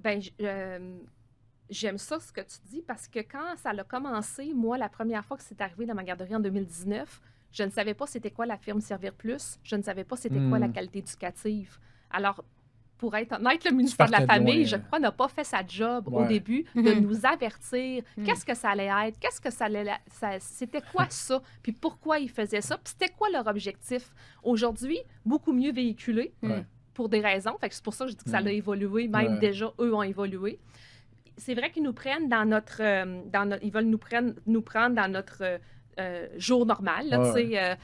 Ben, j'aime ça, ce que tu dis, parce que quand ça a commencé, moi, la première fois que c'est arrivé dans ma garderie en 2019, je ne savais pas c'était quoi la firme Servir Plus, je ne savais pas c'était quoi la qualité éducative. Alors, pour être honnête, le ministère de la Famille, je crois, n'a pas fait sa job au début de nous avertir qu'est-ce que ça allait être, qu'est-ce que ça allait... c'était quoi ça, puis pourquoi ils faisaient ça, puis c'était quoi leur objectif. Aujourd'hui, beaucoup mieux véhiculé pour des raisons. Fait que c'est pour ça que je dis que ça a évolué, même déjà, eux ont évolué. C'est vrai qu'ils nous prennent dans notre... ils veulent nous prendre dans notre jour normal, là,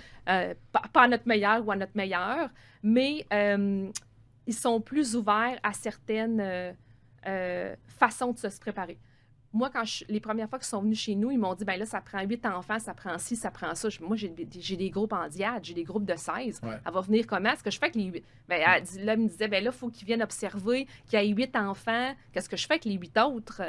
pas à notre meilleur ou à notre meilleur, mais... ils sont plus ouverts à certaines façons de se préparer. Moi, les premières fois qu'ils sont venus chez nous, ils m'ont dit, ben là, ça prend 8 enfants, ça prend ci, ça prend ça. Moi, j'ai des groupes en diade, j'ai des groupes de 16. Elle va venir comment? Ce que je fais avec les 8? Ben, là, elle me disait, ben là, il faut qu'ils viennent observer qu'il y ait 8 enfants. Qu'est-ce que je fais avec les 8 autres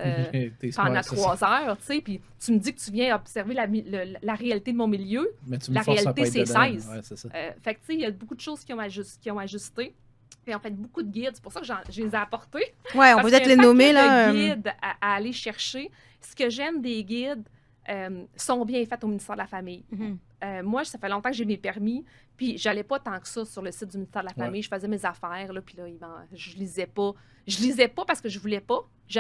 pendant 3 heures, tu sais? Puis tu me dis que tu viens observer la réalité de mon milieu. Mais tu me la réalité, c'est 16. Ouais, c'est ça. Fait que, tu sais, il y a beaucoup de choses qui ont ajusté. Puis en fait, beaucoup de guides. C'est pour ça que je les ai apportés. Oui, on peut peut-être les nommer, là. De guides à aller chercher. Ce que j'aime des guides sont bien faits au ministère de la Famille. Moi, ça fait longtemps que j'ai mes permis, puis j'allais pas tant que ça sur le site du ministère de la Famille. Je faisais mes affaires, là, puis là, je lisais pas. Je lisais pas parce que je voulais pas. Je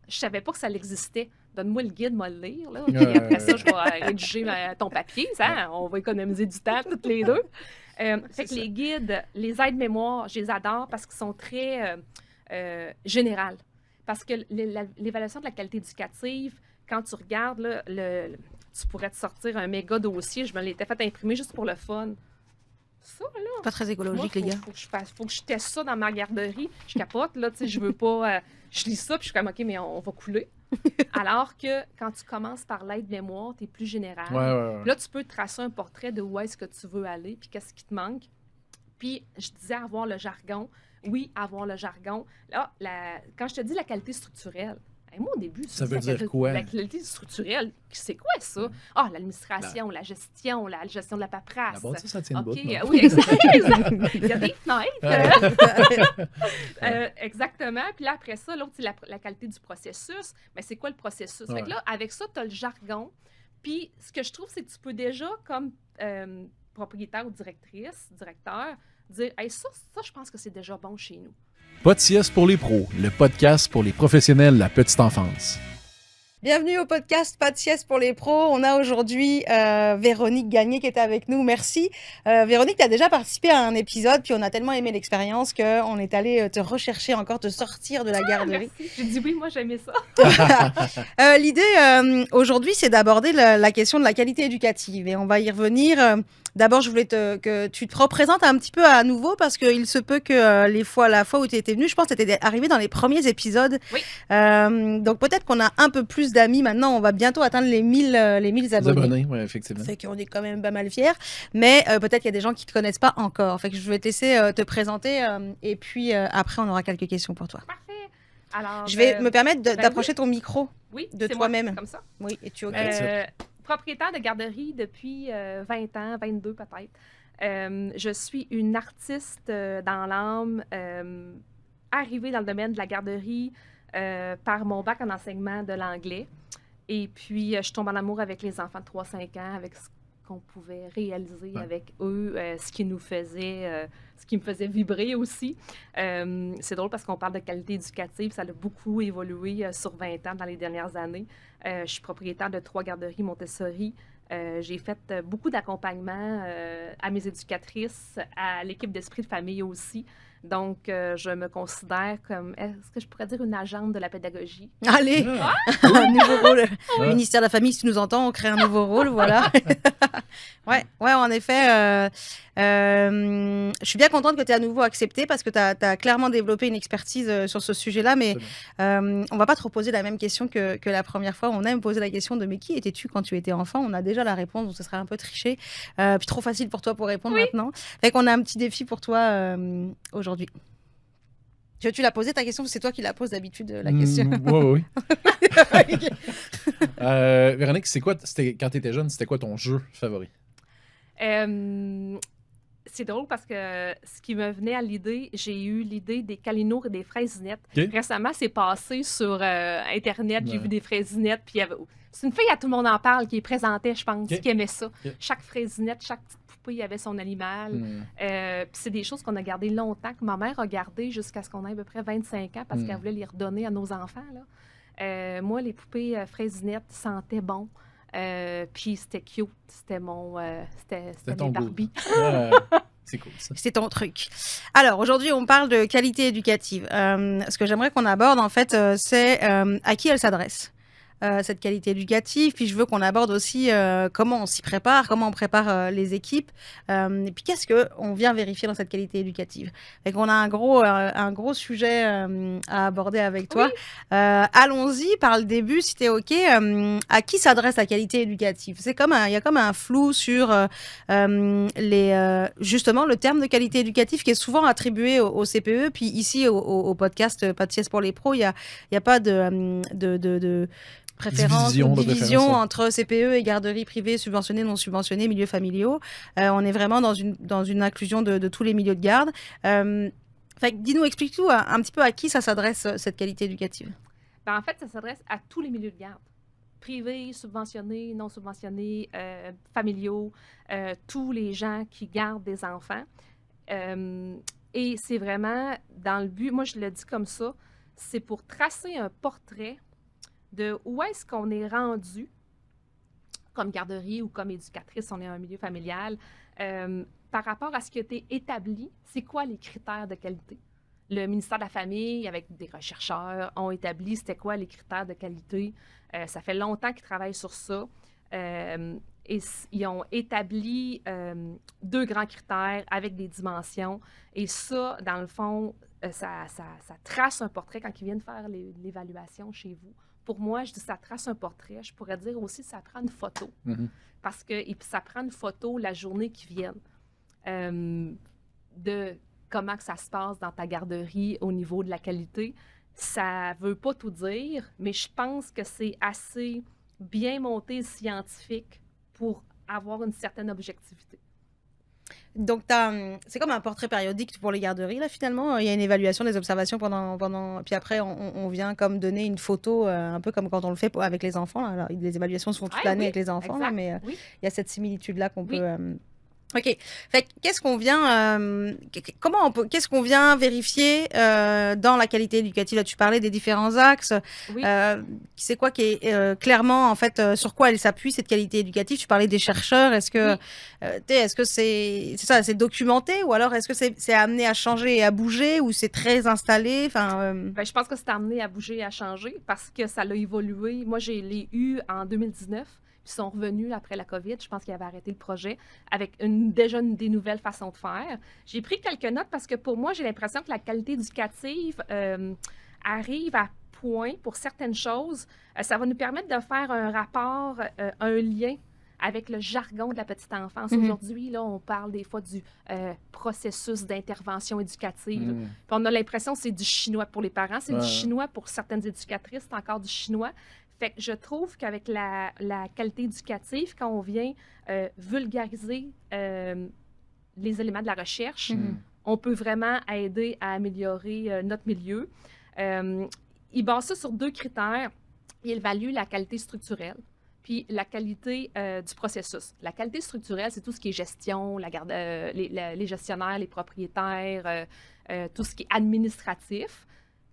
savais pas que ça existait. Donne-moi le guide, moi le lire, là. Puis après ça, je vais rédiger ton papier. Ça, on va économiser du temps, toutes les deux. Fait que les guides, les aides-mémoires, je les adore parce qu'ils sont très générales. Parce que l'évaluation de la qualité éducative, quand tu regardes, là, tu pourrais te sortir un méga dossier. Je me l'étais fait imprimer juste pour le fun. Ça, là. Pas très écologique, les gars. Faut que je teste ça dans ma garderie. Je capote, là, tu sais, je veux pas... je lis ça, puis je suis comme, OK, mais on va couler. Alors que quand tu commences par l'aide-mémoire, tu es plus général. Là, tu peux tracer un portrait de où est-ce que tu veux aller, puis qu'est-ce qui te manque. Puis, je disais avoir le jargon. Oui, avoir le jargon. Là, quand je te dis la qualité structurelle, moi, au début, ça veut dire quoi? La qualité structurelle, c'est quoi ça? Ah, l'administration, la gestion de la paperasse. D'abord, ça tient le bout. Oui, exactement. Il y a des fenêtres. Exactement. Puis là, après ça, l'autre, c'est la qualité du processus. Mais c'est quoi le processus? Fait que là, avec ça, tu as le jargon. Puis, ce que je trouve, c'est que tu peux déjà, comme propriétaire ou directeur, dire hey, ça, je pense que c'est déjà bon chez nous. Pas de sieste pour les pros, le podcast pour les professionnels de la petite enfance. Bienvenue au podcast Pas de sieste pour les pros. On a aujourd'hui Véronique Gagné qui est avec nous. Merci. Véronique, tu as déjà participé à un épisode, puis on a tellement aimé l'expérience qu'on est allé te rechercher encore, te sortir de la garderie. Merci. J'ai dit oui, moi j'aimais ça. L'idée aujourd'hui, c'est d'aborder la question de la qualité éducative et on va y revenir. D'abord, je voulais que tu te représentes un petit peu à nouveau parce qu'il se peut que la fois où tu étais venue, je pense que tu étais arrivée dans les premiers épisodes. Oui. Donc peut-être qu'on a un peu plus d'amis maintenant. On va bientôt atteindre les 1000 abonnés. Oui, effectivement. Fait qu'on est quand même pas mal fiers. Mais peut-être qu'il y a des gens qui ne te connaissent pas encore. Fait que je vais te laisser te présenter et puis après, on aura quelques questions pour toi. Parfait. Alors, je vais me permettre d'approcher ton micro de toi-même. Moi, comme ça. Oui, et tu propriétaire de garderie depuis 20 ans, 22 peut-être. Je suis une artiste dans l'âme, arrivée dans le domaine de la garderie par mon bac en enseignement de l'anglais. Et puis, je tombe en amour avec les enfants de 3-5 ans, avec ce qu'on pouvait réaliser avec eux, ce qui me faisait vibrer aussi. C'est drôle parce qu'on parle de qualité éducative, ça a beaucoup évolué sur 20 ans dans les dernières années. Je suis propriétaire de 3 garderies Montessori. J'ai fait beaucoup d'accompagnement à mes éducatrices, à l'équipe d'esprit de famille aussi. Donc, je me considère comme, est-ce que je pourrais dire une agente de la pédagogie? Allez! Un nouveau rôle. Oui. Ministère de la Famille, si tu nous entends, on crée un nouveau rôle, voilà. Ouais, en effet. Je suis bien contente que tu aies à nouveau accepté parce que tu as clairement développé une expertise sur ce sujet-là, mais on va pas te reposer la même question que la première fois. On aime poser la question de mais qui étais-tu quand tu étais enfant? On a déjà la réponse, donc ce serait un peu triché. Puis trop facile pour toi pour répondre maintenant. Fait qu'on a un petit défi pour toi aujourd'hui. Tu l'as posé ta question, c'est toi qui la poses d'habitude la question. Oui. Véronique, c'est quoi, quand tu étais jeune, c'était quoi ton jeu favori? c'est drôle parce que ce qui me venait à l'idée, j'ai eu l'idée des calinours et des fraisinettes. OK. Récemment, c'est passé sur Internet, j'ai Ouais. vu des fraisinettes, puis c'est une fille à tout le monde en parle qui présentait, je pense, OK. qui aimait ça. OK. Chaque fraisinette, chaque petite poupée avait son animal. Mm. Puis c'est des choses qu'on a gardées longtemps, que ma mère a gardées jusqu'à ce qu'on ait à peu près 25 ans parce qu'elle voulait les redonner à nos enfants, là. Moi, les poupées fraisinettes sentaient bon. Puis c'était cute. C'était mon... c'était ton mes goût. Barbie. Ouais. C'est cool, ça. C'est ton truc. Alors, aujourd'hui, on parle de qualité éducative. Ce que j'aimerais qu'on aborde, en fait, c'est à qui elle s'adresse, cette qualité éducative. Puis, je veux qu'on aborde aussi comment on s'y prépare, comment on prépare les équipes. Et puis, qu'est-ce qu'on vient vérifier dans cette qualité éducative. Fait qu'on a un gros sujet à aborder avec toi. Allons-y par le début, si tu es OK. À qui s'adresse la qualité éducative? Il y a comme un flou sur justement le terme de qualité éducative qui est souvent attribué au CPE. Puis ici, au podcast Pas de sieste pour les pros, il y a pas de préférence, Division de division préférence, entre CPE et garderies privées subventionnées, non subventionnées, milieux familiaux. On est vraiment dans une inclusion de tous les milieux de garde. Fait que dis-nous, explique-nous un petit peu à qui ça s'adresse, cette qualité éducative. Ben, en fait, ça s'adresse à tous les milieux de garde. Privés, subventionnés, non subventionnés, familiaux, tous les gens qui gardent des enfants. Et c'est vraiment dans le but, moi je le dis comme ça, c'est pour tracer un portrait de où est-ce qu'on est rendu comme garderie ou comme éducatrice, on est un milieu familial, par rapport à ce qui a été établi, c'est quoi les critères de qualité? Le ministère de la Famille, avec des chercheurs, ont établi c'était quoi les critères de qualité. Ça fait longtemps qu'ils travaillent sur ça. Et ils ont établi 2 grands critères avec des dimensions. Et ça, dans le fond, ça trace un portrait quand ils viennent faire l'évaluation chez vous. Pour moi, je dis ça trace un portrait. Je pourrais dire aussi ça prend une photo. Mm-hmm. Parce que et puis ça prend une photo la journée qui viennent de comment que ça se passe dans ta garderie au niveau de la qualité. Ça veut pas tout dire, mais je pense que c'est assez bien monté scientifique pour avoir une certaine objectivité. Donc, c'est comme un portrait périodique pour les garderies, là, finalement. Il y a une évaluation des observations pendant... Puis après, on vient comme donner une photo, un peu comme quand on le fait avec les enfants. Là. Alors, les évaluations se font toute l'année avec les enfants, là, mais il y a cette similitude-là qu'on peut... OK. Fait qu'est-ce qu'on vient qu'est-ce qu'on vient vérifier dans la qualité éducative? Là, tu parlais des différents axes. Oui. C'est quoi qui est clairement en fait sur quoi elle s'appuie cette qualité éducative? Tu parlais des chercheurs. Est-ce que est-ce que c'est ça, c'est documenté ou alors est-ce que c'est amené à changer et à bouger ou c'est très installé? Enfin, Ben, je pense que c'est amené à bouger et à changer parce que ça l'a évolué. Moi, j'ai les eu en 2019. Puis ils sont revenus après la COVID. Je pense qu'ils avaient arrêté le projet avec déjà des nouvelles façons de faire. J'ai pris quelques notes parce que pour moi, j'ai l'impression que la qualité éducative arrive à point pour certaines choses. Ça va nous permettre de faire un rapport, un lien avec le jargon de la petite enfance. Aujourd'hui, là, on parle des fois du processus d'intervention éducative. Puis on a l'impression que c'est du chinois pour les parents, c'est du chinois pour certaines éducatrices, c'est encore du chinois. Fait que je trouve qu'avec la qualité éducative, quand on vient vulgariser les éléments de la recherche, on peut vraiment aider à améliorer notre milieu. Il base ça sur 2 critères. Il évalue la qualité structurelle puis la qualité du processus. La qualité structurelle, c'est tout ce qui est gestion, les gestionnaires, les propriétaires, tout ce qui est administratif,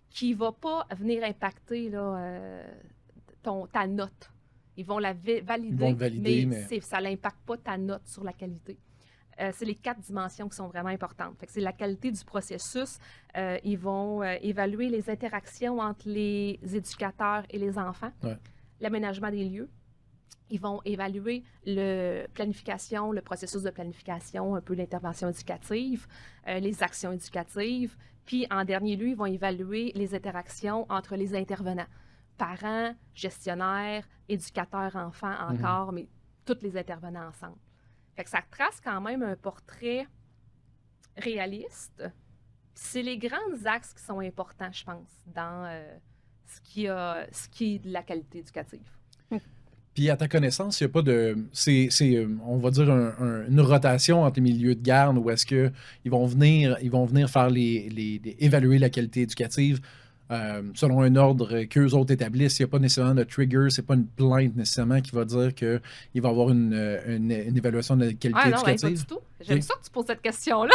qui ne va pas venir impacter là, ta note. Ils vont la valider, mais ça n'impacte pas ta note sur la qualité. C'est les 4 dimensions qui sont vraiment importantes. Fait que c'est la qualité du processus. Ils vont évaluer les interactions entre les éducateurs et les enfants, l'aménagement des lieux. Ils vont évaluer le processus de planification, un peu l'intervention éducative, les actions éducatives. Puis, en dernier lieu, ils vont évaluer les interactions entre les intervenants. Parents, gestionnaires, éducateurs, enfants encore, mais tous les intervenants ensemble. Fait que ça trace quand même un portrait réaliste. C'est les grands axes qui sont importants, je pense, dans ce qui est de la qualité éducative. Puis à ta connaissance, il n'y a pas de... C'est on va dire, une rotation entre les milieux de garde où est-ce qu'ils vont venir faire évaluer la qualité éducative selon un ordre qu'eux autres établissent. Il n'y a pas nécessairement de trigger, c'est pas une plainte nécessairement qui va dire qu'il va y avoir une évaluation de la qualité éducative. Non, pas du tout. J'aime ça que tu poses cette question-là.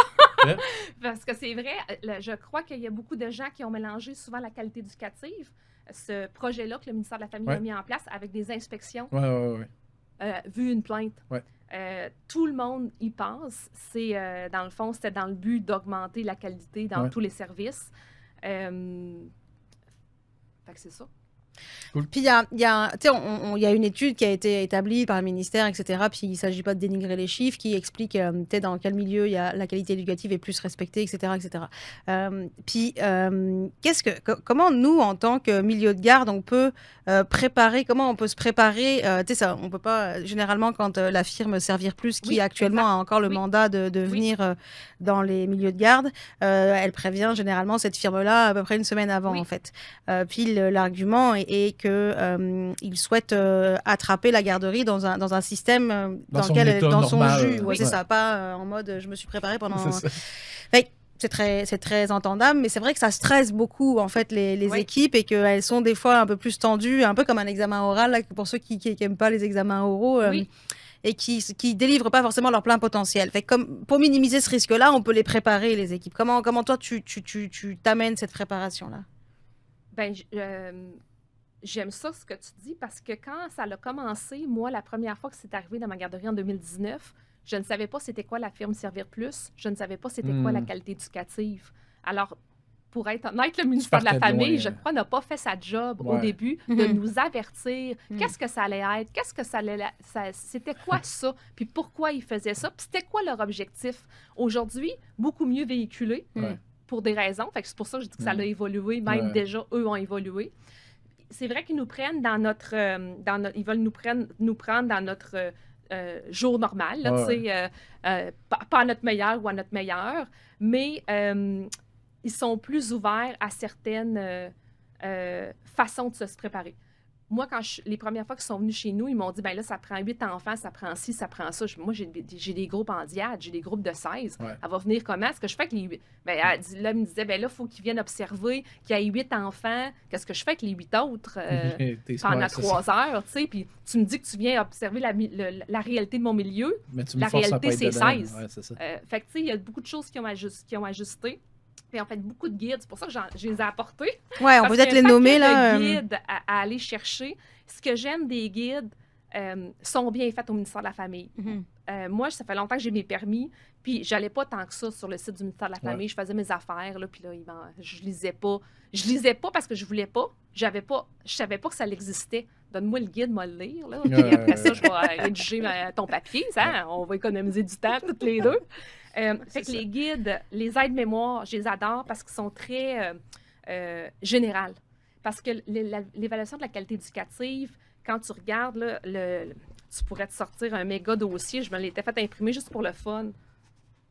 Parce que c'est vrai, je crois qu'il y a beaucoup de gens qui ont mélangé souvent la qualité éducative, ce projet-là que le ministère de la Famille a mis en place avec des inspections, vu une plainte. Tout le monde y pense. Dans le fond, c'était dans le but d'augmenter la qualité dans tous les services. Fait que c'est ça. Cool. Puis il y a une étude qui a été établie par le ministère, etc. Puis il ne s'agit pas de dénigrer les chiffres, qui explique dans quel milieu la qualité éducative est plus respectée, etc. etc. Comment nous, en tant que milieu de garde, on peut comment on peut se préparer on peut pas, généralement, quand la firme Servir Plus, qui actuellement a encore le mandat de venir dans les milieux de garde, elle prévient généralement cette firme-là à peu près une semaine avant, en fait. Puis l'argument est qu'il souhaite attraper la garderie dans un système dans son jus. C'est ça, pas en mode je me suis préparée pendant... C'est très entendable, mais c'est vrai que ça stresse beaucoup, en fait, les équipes, et qu'elles sont des fois un peu plus tendues, un peu comme un examen oral, là, pour ceux qui n'aiment pas les examens oraux, et qui délivrent pas forcément leur plein potentiel. Fait que pour minimiser ce risque-là, on peut les préparer, les équipes. Comment toi, tu t'amènes cette préparation-là? J'aime ça, ce que tu dis, parce que quand ça a commencé, moi, la première fois que c'est arrivé dans ma garderie en 2019, je ne savais pas c'était quoi la firme Servir Plus. Je ne savais pas c'était quoi la qualité éducative. Alors, pour être honnête, le ministère de la Famille, je crois, n'a pas fait sa job au début de nous avertir qu'est-ce que ça allait être, c'était quoi ça, puis pourquoi ils faisaient ça, puis c'était quoi leur objectif. Aujourd'hui, beaucoup mieux véhiculé pour des raisons. Fait que c'est pour ça que je dis que ça a évolué, même déjà, eux ont évolué. C'est vrai qu'ils nous prennent ils veulent nous prendre dans notre jour normal, là, pas à notre meilleur ou à notre meilleur, mais ils sont plus ouverts à certaines façons de se préparer. Moi, les premières fois qu'ils sont venus chez nous, ils m'ont dit, ben là, ça prend 8 enfants, ça prend ci, ça prend ça. Moi, j'ai des groupes en diade, j'ai des groupes de 16. Elle va venir comment? Ce que je fais avec les 8? Elle me disait, ben là, il faut qu'ils viennent observer qu'il y ait 8 enfants. Qu'est-ce que je fais avec les 8 autres pendant 3 heures? Tu sais, puis tu me dis que tu viens observer la réalité de mon milieu. La réalité, c'est 16. Ouais, c'est ça. Fait que, tu sais, il y a beaucoup de choses qui ont ajusté. Puis en fait, beaucoup de guides, c'est pour ça que je les ai apportés. Oui, on peut peut-être les nommer, là. Les guides à aller chercher. Ce que j'aime des guides sont bien faits au ministère de la Famille. Moi, ça fait longtemps que j'ai mes permis, puis j'allais pas tant que ça sur le site du ministère de la Famille. Je faisais mes affaires, là, puis là, je lisais pas. Je lisais pas parce que je voulais pas. Je savais pas que ça existait. Donne-moi le guide, moi le lire, là. Puis après ça, je vais rédiger ton papier. Ça, on va économiser du temps, toutes les deux. Fait que les guides, les aides-mémoires, je les adore parce qu'ils sont très générales. Parce que l'évaluation de la qualité éducative, quand tu regardes, là, tu pourrais te sortir un méga dossier. Je me l'étais fait imprimer juste pour le fun.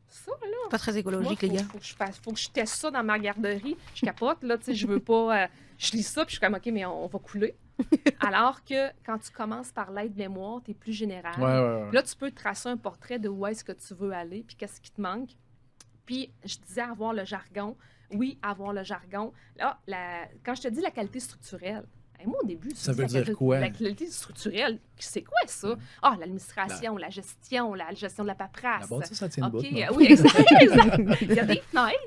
Ça, là. Pas très écologique, les gars. Faut que je teste ça dans ma garderie. Je capote, là, tu sais, je veux pas... je lis ça, puis je suis comme, OK, mais on va couler. Alors que quand tu commences par l'aide-mémoire, tu es plus général. Là, tu peux tracer un portrait de où est-ce que tu veux aller, puis qu'est-ce qui te manque. Puis, je disais avoir le jargon. Oui, avoir le jargon. Là, quand je te dis la qualité structurelle, moi, au début, ça veut dire quoi? La qualité structurelle, c'est quoi ça? Ah, l'administration, la gestion de la paperasse. La bâtisse, ça tient debout. Oui, exactement. Il y a des fenêtres.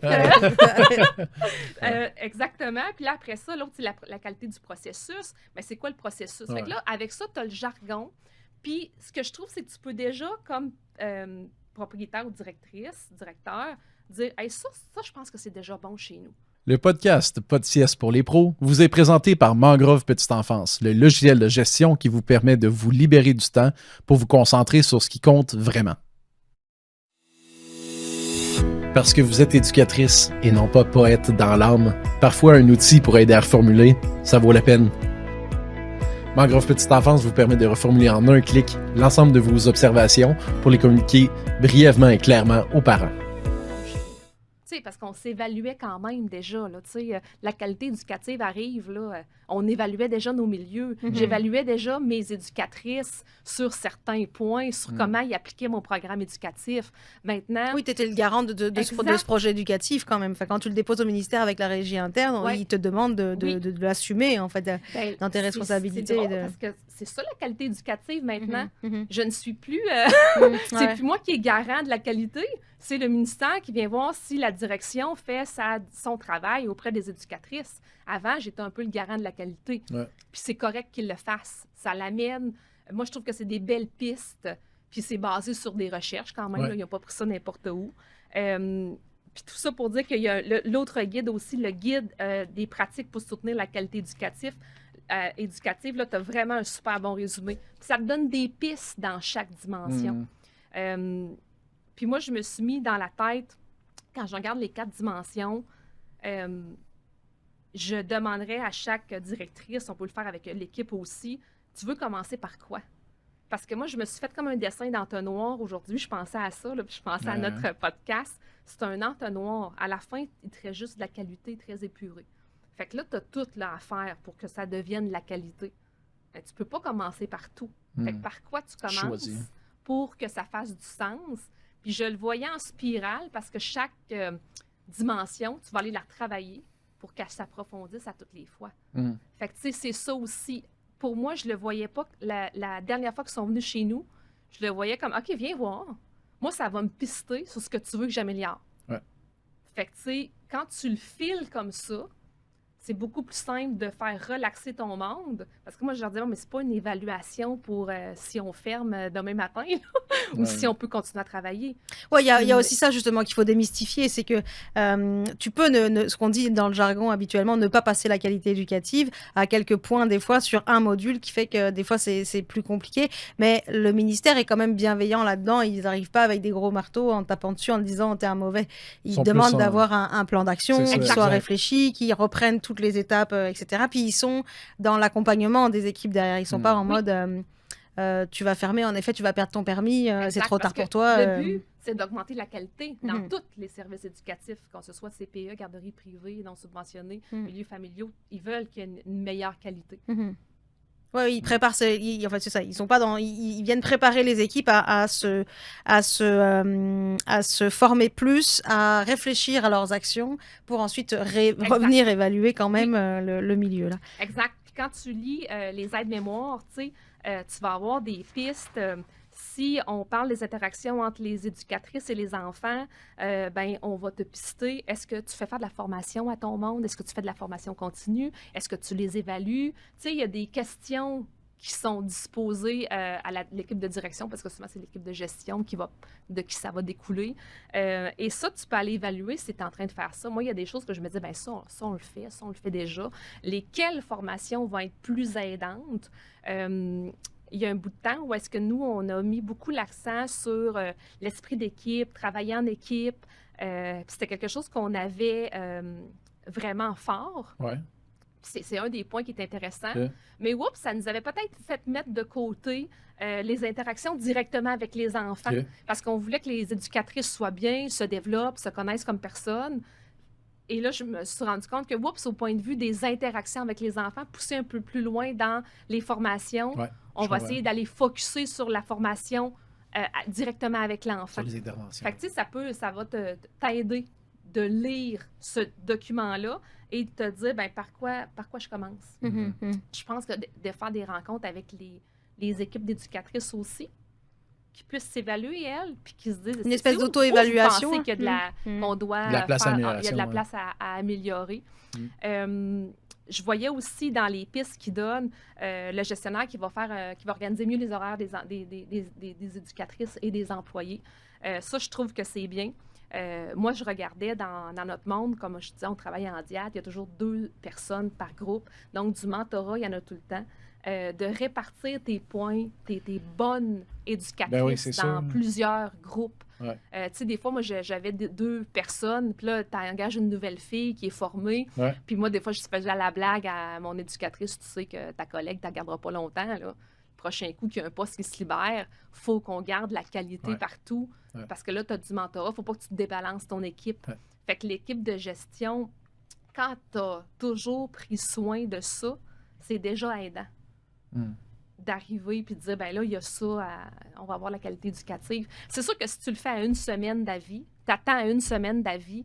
Exactement. Puis là, après ça, l'autre, c'est la qualité du processus. Mais c'est quoi le processus? Fait que là, avec ça, tu as le jargon. Puis, ce que je trouve, c'est que tu peux déjà, comme propriétaire ou directeur, dire hey, ça, je pense que c'est déjà bon chez nous. Le podcast Pas de sieste pour les pros vous est présenté par Mangrove Petite Enfance, le logiciel de gestion qui vous permet de vous libérer du temps pour vous concentrer sur ce qui compte vraiment. Parce que vous êtes éducatrice et non pas poète dans l'âme, parfois un outil pour aider à reformuler, ça vaut la peine. Mangrove Petite Enfance vous permet de reformuler en un clic l'ensemble de vos observations pour les communiquer brièvement et clairement aux parents. sais, parce qu'on s'évaluait quand même déjà, là, tu sais, la qualité éducative arrive, là, on évaluait déjà nos milieux. J'évaluais déjà mes éducatrices sur certains points, sur comment ils appliquaient mon programme éducatif. Maintenant... Oui, tu étais le garant de ce projet éducatif quand même. Enfin, quand tu le déposes au ministère avec la régie interne, ils te demandent de l'assumer, en fait, dans tes responsabilités. C'est drôle parce que c'est ça la qualité éducative maintenant. Je ne suis plus... c'est plus moi qui est garant de la qualité, c'est le ministère qui vient voir si la direction fait son travail auprès des éducatrices. Avant, j'étais un peu le garant de la qualité. Ouais. Puis c'est correct qu'ils le fassent. Ça l'amène... Moi, je trouve que c'est des belles pistes. Puis c'est basé sur des recherches quand même. Ils n'ont pas pris ça n'importe où. Puis tout ça pour dire qu'il y a l'autre guide aussi, le guide des pratiques pour soutenir la qualité éducative. Là, tu as vraiment un super bon résumé. Puis ça te donne des pistes dans chaque dimension. Puis moi, je me suis mis dans la tête, quand je regarde les 4 dimensions, je demanderais à chaque directrice, on peut le faire avec l'équipe aussi, tu veux commencer par quoi? Parce que moi, je me suis fait comme un dessin d'entonnoir aujourd'hui. Je pensais à ça, là, puis je pensais à notre podcast. C'est un entonnoir. À la fin, il te reste juste de la qualité très épurée. Fait que là, tu as tout là, à faire pour que ça devienne de la qualité. Tu ne peux pas commencer par tout. Fait que par quoi tu commences pour que ça fasse du sens? Puis je le voyais en spirale parce que chaque dimension, tu vas aller la retravailler pour qu'elle s'approfondisse à toutes les fois. Fait que tu sais, c'est ça aussi. Pour moi, je le voyais pas. La dernière fois qu'ils sont venus chez nous, je le voyais comme, OK, viens voir. Moi, ça va me pister sur ce que tu veux que j'améliore. Ouais. Fait que, tu sais, quand tu le files comme ça, c'est beaucoup plus simple de faire relaxer ton monde. Parce que moi, je leur disais, mais c'est pas une évaluation pour si on ferme demain matin là, ou si on peut continuer à travailler. Oui, il y a aussi ça, justement, qu'il faut démystifier. C'est que tu peux, ce qu'on dit dans le jargon habituellement, ne pas passer la qualité éducative à quelques points, des fois, sur un module qui fait que des fois, c'est plus compliqué. Mais le ministère est quand même bienveillant là-dedans. Ils n'arrivent pas avec des gros marteaux en tapant dessus, en disant, t'es un mauvais. Ils demandent d'avoir un plan d'action qui soit réfléchi, qui reprenne toutes les étapes, etc. Puis ils sont dans l'accompagnement des équipes derrière. Ils sont pas en mode tu vas fermer, en effet, tu vas perdre ton permis, c'est trop tard pour toi. Le but, c'est d'augmenter la qualité dans tous les services éducatifs, qu'on ce soit CPE, garderies privées, non subventionnées, milieux familiaux. Ils veulent qu'il y ait une meilleure qualité. Oui, ils préparent. En fait, c'est ça. Ils sont pas dans. Ils viennent préparer les équipes à se former plus, à réfléchir à leurs actions pour ensuite revenir évaluer quand même le milieu là. Exact. Puis quand tu lis les aides-mémoires, tu vas avoir des pistes. Si on parle des interactions entre les éducatrices et les enfants, on va te pister. Est-ce que tu fais faire de la formation à ton monde? Est-ce que tu fais de la formation continue? Est-ce que tu les évalues? Tu sais, il y a des questions qui sont disposées à l'équipe de direction, parce que souvent, c'est l'équipe de gestion de qui ça va découler. Et ça, tu peux aller évaluer si tu es en train de faire ça. Moi, il y a des choses que je me dis, ça, on le fait, ça, on le fait déjà. Lesquelles formations vont être plus aidantes? Il y a un bout de temps où est-ce que nous, on a mis beaucoup l'accent sur l'esprit d'équipe, travailler en équipe. C'était quelque chose qu'on avait vraiment fort. Ouais. C'est un des points qui est intéressant. Mais ça nous avait peut-être fait mettre de côté les interactions directement avec les enfants. Parce qu'on voulait que les éducatrices soient bien, se développent, se connaissent comme personnes. Et là, je me suis rendu compte que, au point de vue des interactions avec les enfants, pousser un peu plus loin dans les formations, on va essayer d'aller focusser sur la formation directement avec l'enfant. Sur les interventions. Fait que, ça va t'aider de lire ce document-là et de te dire, par quoi je commence. Je pense que de faire des rencontres avec les équipes d'éducatrices aussi, qui puissent s'évaluer, elles, puis qui se disent... Une espèce d'auto-évaluation. Vous pensez qu'il y a qu'on doit de la place faire... à il y a de la place à améliorer. Je voyais aussi dans les pistes qu'ils donnent, le gestionnaire qui va organiser mieux les horaires des éducatrices et des employés. Ça, je trouve que c'est bien. Moi, je regardais dans notre monde, comme je disais, on travaille en diade, il y a toujours 2 personnes par groupe. Donc, du mentorat, il y en a tout le temps. De répartir tes points, tes bonnes éducatrices dans plusieurs groupes. Tu sais, des fois, moi, j'avais 2 personnes, puis là, tu engages une nouvelle fille qui est formée. Puis moi, des fois, je faisais la blague à mon éducatrice, tu sais que ta collègue ne la gardera pas longtemps, là. Le prochain coup qu'il y a un poste qui se libère, il faut qu'on garde la qualité partout. Parce que là, tu as du mentorat, il ne faut pas que tu te débalances ton équipe. Fait que l'équipe de gestion, quand tu as toujours pris soin de ça, c'est déjà aidant. D'arriver puis de dire, ben là, il y a ça, on va avoir la qualité éducative. C'est sûr que si tu le fais à une semaine d'avis, t'attends à une semaine d'avis,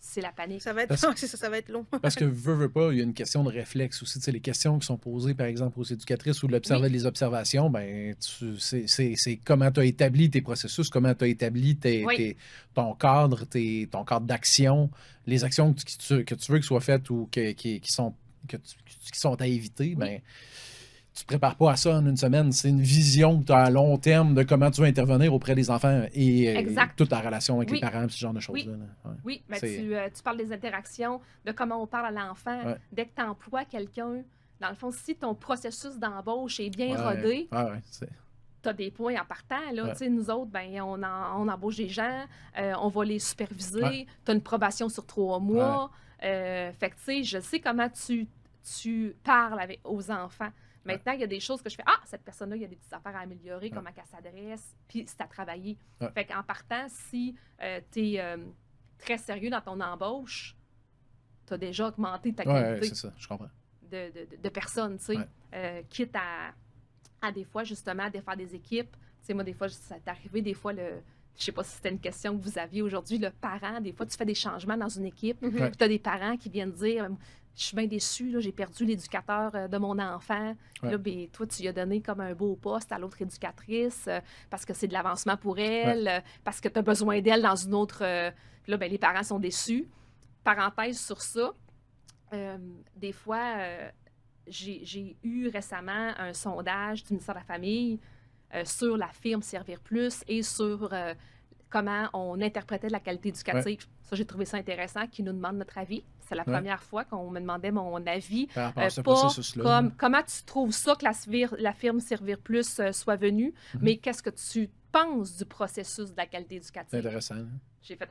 c'est la panique. Ça va être, ça va être long. Parce que veux pas, il y a une question de réflexe aussi. Tu sais, les questions qui sont posées, par exemple, aux éducatrices ou les observations, ben, c'est comment tu as établi tes processus, comment tu as établi ton cadre, ton cadre d'action, les actions que tu veux que soient faites ou qui sont à éviter. Ben, tu ne te prépares pas à ça en une semaine. C'est une vision que tu as à long terme de comment tu vas intervenir auprès des enfants et toute ta relation avec les parents, ce genre de choses-là. Oui, mais tu parles des interactions, de comment on parle à l'enfant. Dès que tu emploies quelqu'un, dans le fond, si ton processus d'embauche est bien rodé, tu as des points en partant. Là. Nous autres, ben, on embauche des gens, on va les superviser, tu as une probation sur 3 mois. Fait que, tu sais, je sais comment tu parles aux enfants. Maintenant, il y a des choses que je fais. Ah, cette personne-là, il y a des petites affaires à améliorer, comment elle s'adresse, puis c'est à travailler. Fait qu'en partant, si tu es très sérieux dans ton embauche, tu as déjà augmenté ta qualité c'est ça, je comprends. de personnes, tu sais. Quitte à des fois, justement, de faire des équipes. Tu sais, moi, des fois, ça t'est arrivé, des fois, je sais pas si c'était une question que vous aviez aujourd'hui, le parent, des fois, tu fais des changements dans une équipe, puis tu as des parents qui viennent dire je suis bien déçue, j'ai perdu l'éducateur de mon enfant. Là, ben, toi, tu lui as donné comme un beau poste à l'autre éducatrice parce que c'est de l'avancement pour elle, parce que tu as besoin d'elle dans une autre... Puis là, ben, les parents sont déçus. Parenthèse sur ça, des fois, j'ai eu récemment un sondage du ministère de la Famille sur la firme Servir Plus et sur comment on interprétait la qualité éducative. Ça, j'ai trouvé ça intéressant, qu'ils nous demandent notre avis. C'est la première fois qu'on me demandait mon avis. Comment tu trouves ça que la firme Servir Plus soit venue, mais qu'est-ce que tu penses du processus de la qualité éducative? C'est intéressant. J'ai fait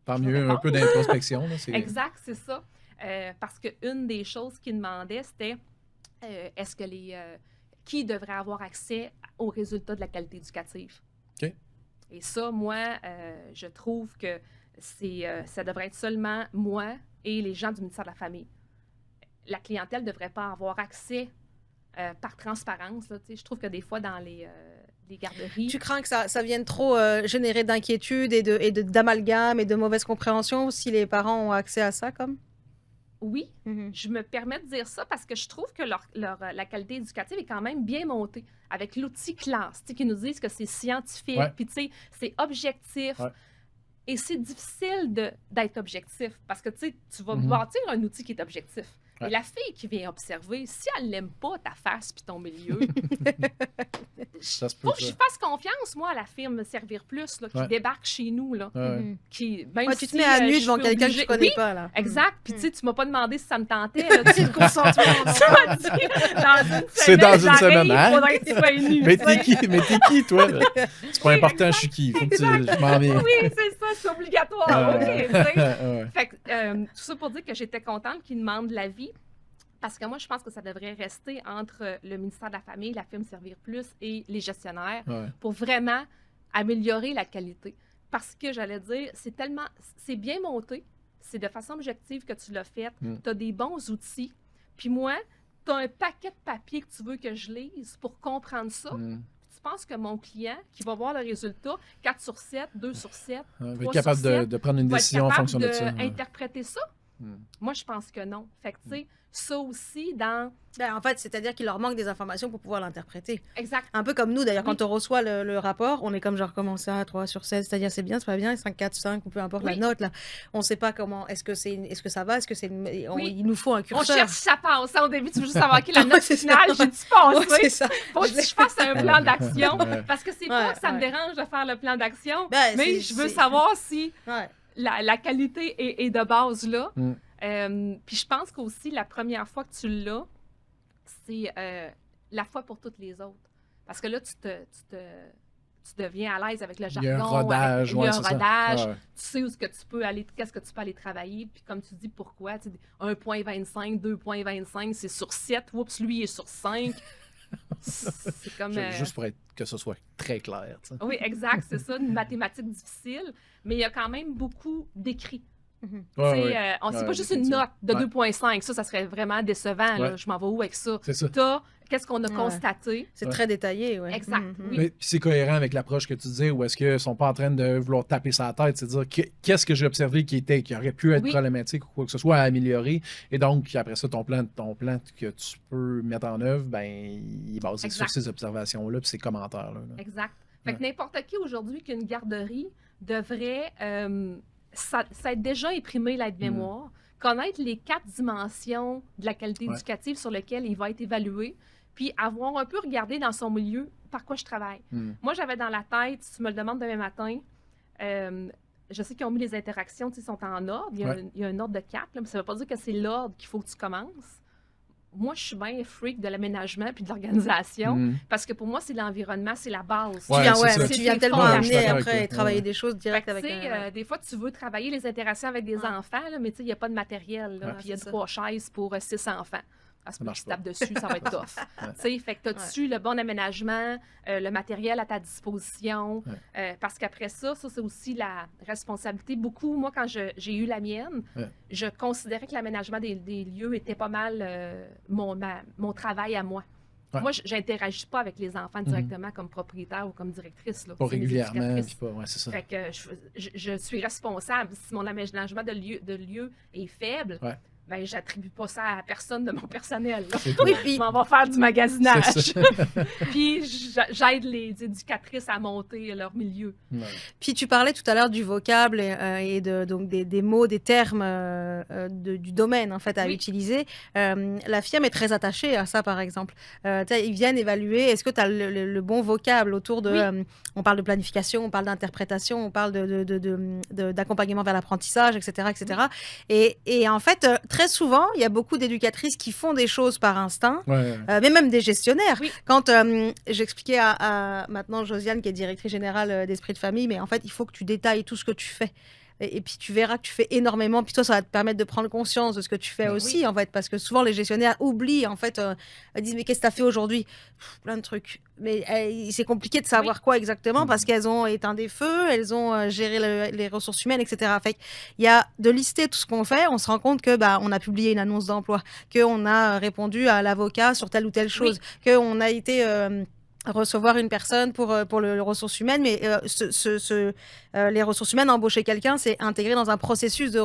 Tant mieux, un peu d'introspection. Exact, c'est ça. Parce qu'une des choses qu'ils demandaient, c'était est-ce que qui devrait avoir accès aux résultats de la qualité éducative? OK. Et ça, moi, je trouve que ça devrait être seulement moi et les gens du ministère de la Famille. La clientèle ne devrait pas avoir accès par transparence. Là, je trouve que des fois, dans les garderies... Tu crains que ça vienne trop générer d'inquiétude et d'amalgame et de mauvaise compréhension si les parents ont accès à ça, comme? Oui, je me permets de dire ça parce que je trouve que la qualité éducative est quand même bien montée avec l'outil classe, qui nous disent que c'est scientifique, puis c'est objectif. Et c'est difficile d'être objectif parce que tu vas bâtir un outil qui est objectif. Et la fille qui vient observer, si elle n'aime pas ta face puis ton milieu, faut que je fasse confiance, moi, à la firme Servir Plus là, qui débarque chez nous. Là, qui, même tu te mets à nu devant quelqu'un que tu ne connais pas. Là. Exact. Puis tu m'as pas demandé si ça me tentait. Là, tu le consentement. C'est dans une semaine. Il faudrait que tu sois nu. Mais t'es qui, toi? C'est pas important, je suis qui. Faut que je m'en viens. Oui, c'est ça, c'est obligatoire. Fait que, tout ça pour dire que j'étais contente qu'ils demandent l'avis. Parce que moi, je pense que ça devrait rester entre le ministère de la Famille, la firme Servir Plus et les gestionnaires pour vraiment améliorer la qualité. Parce que, j'allais dire, c'est bien monté, c'est de façon objective que tu l'as fait, tu as des bons outils, puis moi, tu as un paquet de papier que tu veux que je lise pour comprendre ça. Tu penses que mon client, qui va voir le résultat, 4 sur 7, 2 sur 7, 3 va être capable sur 7, de prendre une décision en fonction de ça. Interpréter ça? Moi, je pense que non. Fait que, tu sais, ça aussi dans... En fait, c'est-à-dire qu'il leur manque des informations pour pouvoir l'interpréter. Exact. Un peu comme nous, d'ailleurs, quand on reçoit le rapport, on est comme genre, comment ça, 3 sur 16, c'est-à-dire c'est bien, c'est pas bien, 5, 4, 5, ou peu importe la note, là. On sait pas comment, est-ce que ça va, est-ce que c'est... Il nous faut un curseur. On cherche sa passe. Au début, tu veux juste savoir qui la note finale, j'ai dû passer. C'est ça. Faut que je fasse un plan d'action. Parce que c'est pas que ça me dérange de faire le plan d'action, mais je veux savoir si la qualité est de base là. Puis je pense qu'aussi, la première fois que tu l'as, c'est la fois pour toutes les autres. Parce que là, tu deviens à l'aise avec le jargon. Il y a un rodage. Il y a un rodage. Tu sais où qu'est-ce que tu peux aller travailler. Puis comme tu dis, pourquoi? 1,25, 2,25, c'est sur 7. Oups, lui, il est sur 5. C'est comme... Juste pour que ce soit très clair. T'sais. Oui, exact, c'est ça, une mathématique difficile, mais il y a quand même beaucoup d'écrits. Mhm. C'est pas juste une note de 2,5. Ça serait vraiment décevant. Là. Ouais. Je m'en vais où avec ça? C'est ça. Qu'est-ce qu'on a constaté? C'est très détaillé, ouais. Exact, Mhm. oui. Mais puis c'est cohérent avec l'approche que tu disais, où est-ce qu'ils sont pas en train de vouloir taper sa tête, c'est dire qu'est-ce que j'ai observé qui aurait pu être problématique ou quoi que ce soit à améliorer. Et donc, après ça, ton plan que tu peux mettre en œuvre, ben, il est basé sur ces observations-là puis ces commentaires-là. Là. Exact. Fait que n'importe qui aujourd'hui qu'une garderie devrait s'être déjà imprimé l'aide-mémoire, connaître les 4 dimensions de la qualité éducative sur lesquelles il va être évalué, puis avoir un peu regardé dans son milieu par quoi je travaille. Moi, j'avais dans la tête, si tu me le demandes demain matin, je sais qu'ils ont mis les interactions, ils sont en ordre, il y a un ordre de 4, là, mais ça ne veut pas dire que c'est l'ordre qu'il faut que tu commences. Moi, je suis bien freak de l'aménagement puis de l'organisation, parce que pour moi, c'est l'environnement, c'est la base. Tu viens tellement amener après et travailler des choses directes avec des fois, tu veux travailler les interactions avec des enfants, là, mais il n'y a pas de matériel. Il y a 3 chaises pour 6 enfants. Parce que tu tapes dessus, ça va être tough. Fait que tu as dessus le bon aménagement, le matériel à ta disposition. Parce qu'après ça, c'est aussi la responsabilité. Beaucoup, moi, quand j'ai eu la mienne, je considérais que l'aménagement des lieux était pas mal mon travail à moi. Moi, je n'interagis pas avec les enfants directement comme propriétaire ou comme directrice. Là. Pas régulièrement. C'est ça. Fait que je suis responsable. Si mon aménagement de lieu est faible, ben, j'attribue pas ça à personne de mon personnel. Oui, puis... Je m'en vais faire du magasinage. Puis j'aide les éducatrices à monter leur milieu. Puis tu parlais tout à l'heure du vocable et donc des mots, des termes du domaine en fait à utiliser. La firme est très attachée à ça, par exemple. Ils viennent évaluer, est-ce que tu as le bon vocable autour de... on parle de planification, on parle d'interprétation, on parle d'accompagnement vers l'apprentissage, etc. etc. Et en fait, très souvent, il y a beaucoup d'éducatrices qui font des choses par instinct, mais même des gestionnaires. Quand j'expliquais à maintenant Josiane, qui est directrice générale d'Esprit de Famille, mais en fait, il faut que tu détailles tout ce que tu fais. Et puis tu verras que tu fais énormément, puis toi ça va te permettre de prendre conscience de ce que tu fais aussi en fait, parce que souvent les gestionnaires oublient en fait, elles disent mais qu'est-ce que tu as fait aujourd'hui? Plein de trucs, mais c'est compliqué de savoir quoi exactement parce qu'elles ont éteint des feux, elles ont géré les ressources humaines, etc. Fait il y a de lister tout ce qu'on fait, on se rend compte que on a publié une annonce d'emploi, qu'on a répondu à l'avocat sur telle ou telle chose, qu'on a été recevoir une personne pour les ressources humaines, mais les ressources humaines, embaucher quelqu'un, c'est intégré dans un processus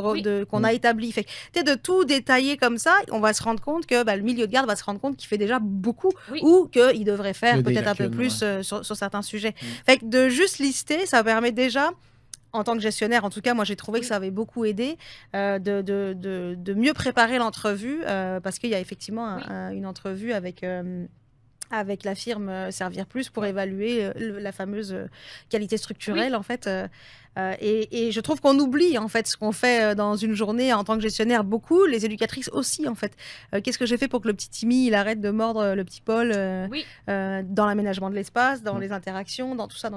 qu'on a établi. Fait que, de tout détailler comme ça, on va se rendre compte que le milieu de garde va se rendre compte qu'il fait déjà beaucoup ou qu'il devrait faire peut-être un peu plus sur certains sujets. Fait que de juste lister, ça permet déjà, en tant que gestionnaire, en tout cas, moi, j'ai trouvé que ça avait beaucoup aidé de mieux préparer l'entrevue parce qu'il y a effectivement une entrevue avec la firme Servir Plus pour évaluer la fameuse qualité structurelle, en fait. Et je trouve qu'on oublie, en fait, ce qu'on fait dans une journée en tant que gestionnaire. Beaucoup, les éducatrices aussi, en fait. Qu'est-ce que j'ai fait pour que le petit Timmy, il arrête de mordre le petit Paul dans l'aménagement de l'espace, dans les interactions, dans tout ça,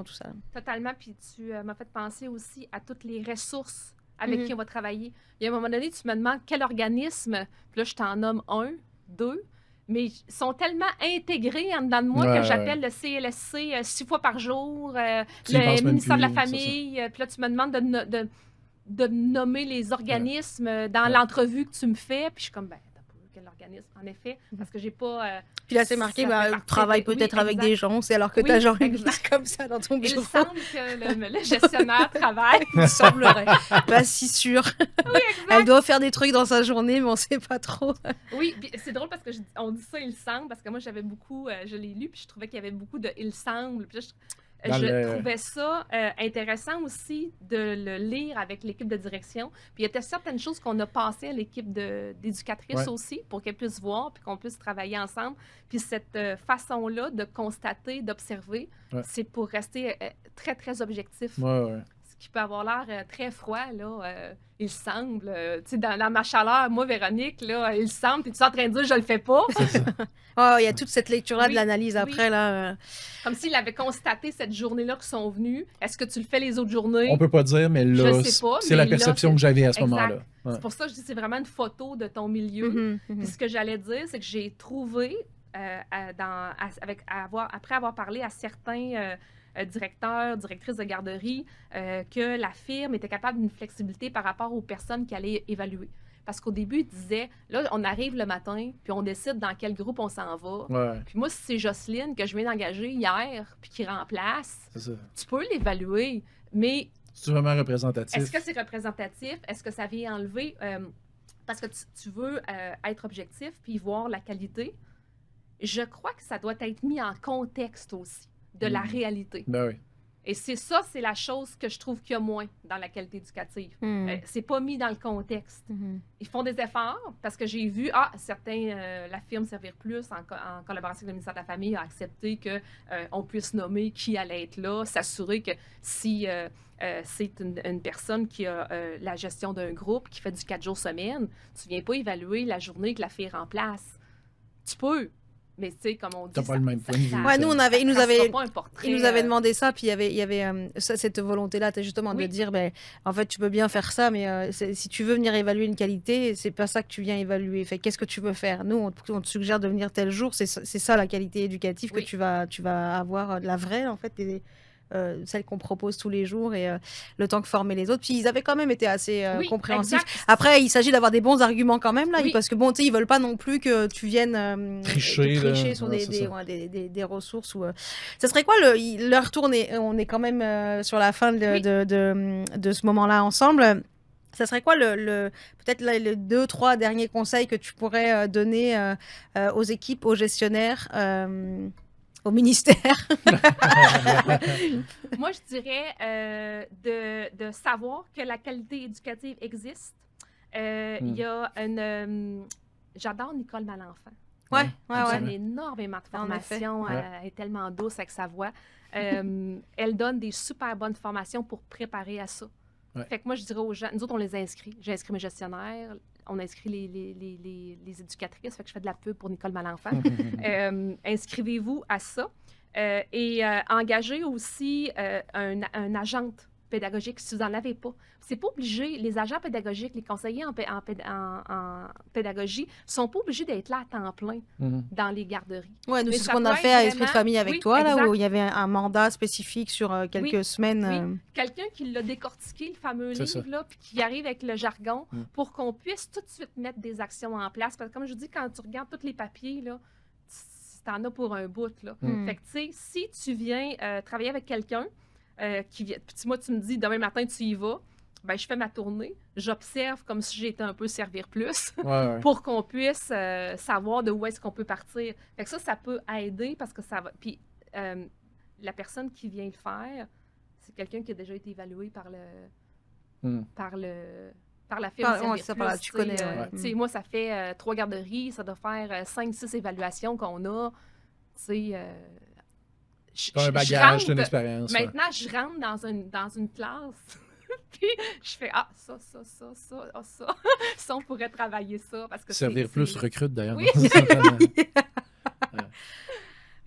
Totalement. Puis tu m'as fait penser aussi à toutes les ressources avec qui on va travailler. Il y a un moment donné, tu me demandes quel organisme, puis là, je t'en nomme 1, 2, mais ils sont tellement intégrés en dedans de moi que j'appelle le CLSC 6 fois par jour, le ministère de la Famille. Puis là, tu me demandes de nommer les organismes dans l'entrevue que tu me fais. Puis je suis comme, quel organisme, en effet, parce que j'ai pas... Puis là, c'est marqué, travaille peut-être avec des gens, c'est alors que tu as genre une liste comme ça dans ton bureau. Il semble que le gestionnaire travaille. Il semblerait. Pas si sûr. Elle doit faire des trucs dans sa journée, mais on sait pas trop. Oui, c'est drôle parce que on dit ça, il semble, parce que moi, j'avais beaucoup, je l'ai lu, puis je trouvais qu'il y avait beaucoup de il semble. Puis je trouvais ça intéressant aussi de le lire avec l'équipe de direction. Puis il y a certaines choses qu'on a passées à l'équipe d'éducatrices aussi pour qu'elles puissent voir puis qu'on puisse travailler ensemble. Puis cette façon-là de constater, d'observer, c'est pour rester très, très objectif. Ce qui peut avoir l'air très froid, là, il semble. Tu sais, dans ma chaleur, moi, Véronique, là, il semble, puis tu es en train de dire je le fais pas. Il y a toute cette lecture-là de l'analyse après. Là. Comme s'il avait constaté cette journée-là qu'ils sont venus. Est-ce que tu le fais les autres journées? On peut pas dire, mais là, c'est la perception que j'avais à ce moment-là. C'est pour ça que je dis c'est vraiment une photo de ton milieu. Puis ce que j'allais dire, c'est que j'ai trouvé après avoir parlé à certains directeurs, directrices de garderie, que la firme était capable d'une flexibilité par rapport aux personnes qui allaient évaluer. Parce qu'au début, ils disaient, là, on arrive le matin, puis on décide dans quel groupe on s'en va. Ouais. Puis moi, si c'est Jocelyne que je viens d'engager hier, puis qui remplace, C'est ça. tu peux l'évaluer, mais C'est vraiment représentatif. est-ce que c'est représentatif? Est-ce que ça vient enlever? Parce que tu veux être objectif puis voir la qualité. Je crois que ça doit être mis en contexte aussi de la réalité. Ben oui. Et c'est la chose que je trouve qu'il y a moins dans la qualité éducative. C'est pas mis dans le contexte. Ils font des efforts parce que j'ai vu, la firme Servir Plus, en collaboration avec le ministère de la Famille, a accepté qu'on puisse nommer qui allait être là, s'assurer que si c'est une personne qui a la gestion d'un groupe, qui fait du 4 jours semaine, tu viens pas évaluer la journée que la fille remplace. Tu peux. Mais tu sais, comme on dit, t'as pas le même point de vue. Ouais, nous, il nous avait demandé demandé ça, puis il y avait cette volonté-là, justement, de dire, en fait, tu peux bien faire ça, mais si tu veux venir évaluer une qualité, c'est pas ça que tu viens évaluer. Fait, qu'est-ce que tu veux faire? Nous, on te suggère de venir tel jour, c'est ça la qualité éducative que tu vas avoir, la vraie, en fait, celle qu'on propose tous les jours et le temps que former les autres. Puis ils avaient quand même été assez compréhensifs. Exact. Après, il s'agit d'avoir des bons arguments quand même, là, parce que bon, tu sais, ils veulent pas non plus que tu viennes tricher sur des ressources. Ça serait quoi leur tour? On est quand même sur la fin de ce moment-là ensemble. Ça serait quoi peut-être les 2-3 derniers conseils que tu pourrais donner aux équipes, aux gestionnaires, au ministère? Moi, je dirais de savoir que la qualité éducative existe. Il y a j'adore Nicole Malenfant. Ouais. Elle donne énormément de formations. Elle est tellement douce avec sa voix. Elle donne des super bonnes formations pour préparer à ça. Ouais. Fait que moi, je dirais aux gens, nous autres, on les inscrit. J'ai inscrit mes gestionnaires, on inscrit les éducatrices. Fait que je fais de la pub pour Nicole Malenfant. Inscrivez-vous à ça. Et engagez aussi un agente pédagogique si vous n'en avez pas. C'est pas obligé, les agents pédagogiques, les conseillers en pédagogie sont pas obligés d'être là à temps plein dans les garderies. Oui, c'est ce qu'on a fait à Esprit de famille avec toi, là, où il y avait un mandat spécifique sur quelques semaines. Oui. Quelqu'un qui l'a décortiqué, le fameux livre, puis qui arrive avec le jargon pour qu'on puisse tout de suite mettre des actions en place. Parce que comme je vous dis, quand tu regardes tous les papiers, là, t'en as pour un bout. Là. Fait que, tu sais, si tu viens travailler avec quelqu'un, puis moi, tu me dis, demain matin, tu y vas, ben, je fais ma tournée, j'observe comme si j'étais un peu Servir Plus pour qu'on puisse savoir de où est-ce qu'on peut partir. Fait que ça peut aider parce que ça va... Puis la personne qui vient le faire, c'est quelqu'un qui a déjà été évalué par la firme Servir Plus. Tu connais. Moi, ça fait 3 garderies, ça doit faire 5-6 évaluations qu'on a. Tu as un bagage, une expérience. Maintenant, je rentre dans une classe, puis je fais ça. Ça, on pourrait travailler ça. Parce que Servir Plus recrute d'ailleurs. Oui.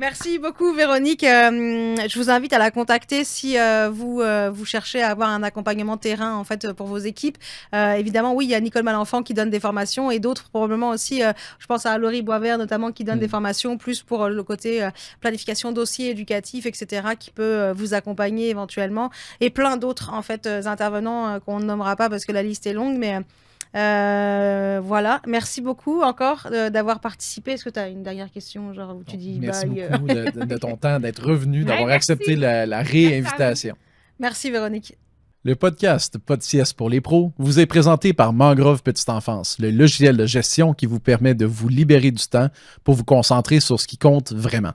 Merci beaucoup, Véronique. Je vous invite à la contacter si vous cherchez à avoir un accompagnement terrain en fait pour vos équipes. Évidemment, oui, il y a Nicole Malenfant qui donne des formations et d'autres probablement aussi. Je pense à Laurie Boisvert notamment qui donne des formations plus pour le côté planification dossier éducatif, etc. qui peut vous accompagner éventuellement et plein d'autres en fait intervenants qu'on ne nommera pas parce que la liste est longue, mais voilà, merci beaucoup encore d'avoir participé. Est-ce que tu as une dernière question genre où tu dis merci beaucoup de ton temps, d'être revenu, d'avoir accepté la réinvitation. Merci Véronique. Le podcast Pas de sieste pour les pros vous est présenté par Mangrove Petite Enfance, le logiciel de gestion qui vous permet de vous libérer du temps pour vous concentrer sur ce qui compte vraiment.